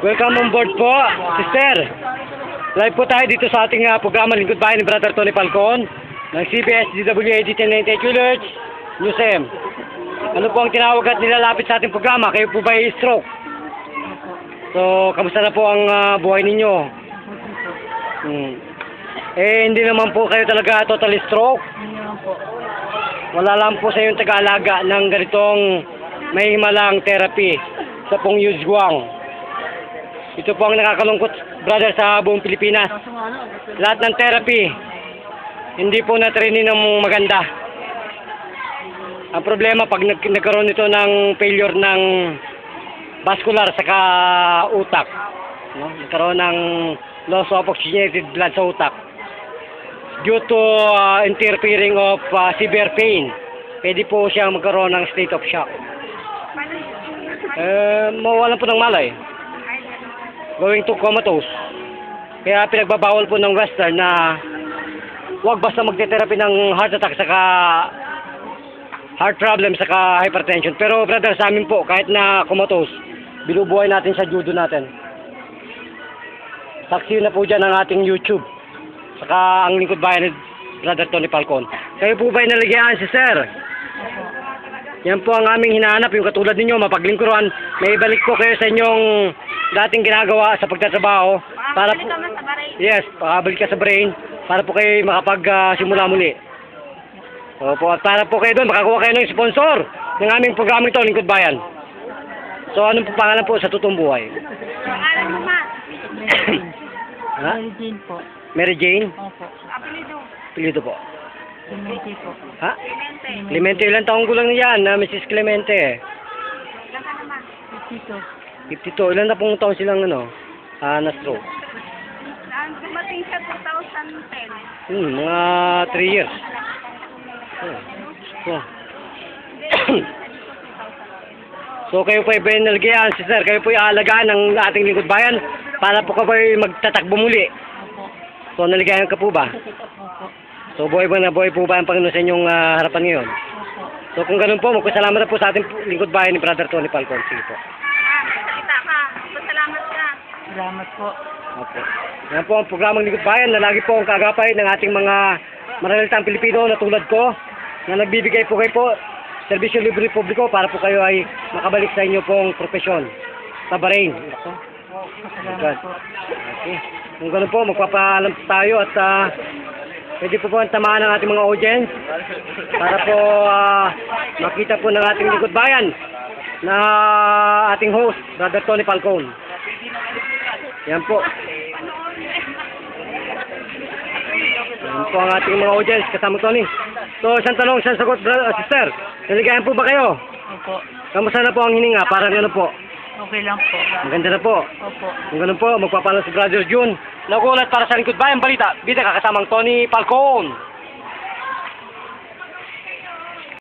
Welcome on board po, sister. Live po tayo dito sa ating programa Lingkod Bayan ni Brother Tony Falcon ng CBS DWAD 1098 kHz News M. Ano po ang tinawag at nilalapit sa ating programa? Kayo po ba ay stroke? So, kamusta na po ang buhay ninyo? Hindi naman po kayo talaga totally stroke. Wala lang po sa yung taga-alaga ng ganitong may himalang therapy sa pong Yuzhuang. Ito po ang nakakalungkot, brother, sa buong Pilipinas. Lahat ng therapy, hindi po na-trainin ng maganda. Ang problema, pag nagkaroon ito ng failure ng vascular saka utak, no? Nagkaroon ng loss of oxygenated blood sa utak due to interfering of severe pain, pwede po siyang magkaroon ng state of shock. Mawalan po ng malay, going to comatose. Kaya pinagbabawal po ng Western na huwag basta magte-therapy ng heart attack saka heart problem saka hypertension. Pero brother, sa amin po, kahit na comatose, binubuhay natin sa judo natin. Saksi na po dyan ang ating YouTube saka ang Lingkod Bayan ni Brother Tony Falcon. Kayo po ba inaligayaan si sir? Yan po ang aming hinahanap, yung katulad ninyo, mapaglingkuran. May ibalik ko kayo sa inyong dating ginagawa sa pagtatrabaho. Para po, yes, pakabalik ka sa brain para po kayo makapag-simula muli. So, po, at para po kayo doon, makakuha kayo ng sponsor ng aming programa ito, Lingkod Bayan. So, anong pangalan po sa totoong buhay? Pangalan mo, ma? Ha? Mary Jane po. Mary Jane? Opo. Apelido. Apelido po. Clemente po. Ha? Clemente. Clemente, ilang taong gulang niyan, Mrs. Clemente? Ilan ka naman? 52. Ilan na pong taon silang na-stroke? Dumating siya 2010. Mga 3 years. So kayo po ay pinalagyan, sister, kayo po ay aalagaan ng ating Lingkod Bayan para po kayo magtatakbo muli. So naligayan ka po ba? So buhay po ba ang Panginoon sa inyong harapan ngayon? So kung ganun po, magpasalamat na po sa ating Lingkod Bayan ni Brother Tony Falcon. Sige po. Salita ka. Salamat ka. Salamat po. Okay. Yan po ang programang Lingkod Bayan na lagi po ang kagapay ng ating mga mananalitang Pilipino na tulad ko na nagbibigay po kayo po serbisyo libre publiko para po kayo ay makabalik sa inyo pong profesyon sa Bahrain. Salamat po. Okay. Kung gano'n po, magpapaalam tayo at pwede po ang tamaan ng ating mga audience para po makita po ng ating Lingkod Bayan na ating host, Brother Tony Falcon. Yan po. Yan po ang ating mga audience kasama Tony. So, isang tanong, isang sagot, sister. Naligayan po ba kayo? Opo. Kamusta na po ang hininga? Parang ano po? Okay lang po. Maganda na po. Opo. Kung ganun po, magpapaalam si Brother June. Nagulat para sa Lingkod Bayan Balita. Bida ka kasamang Tony Falcon.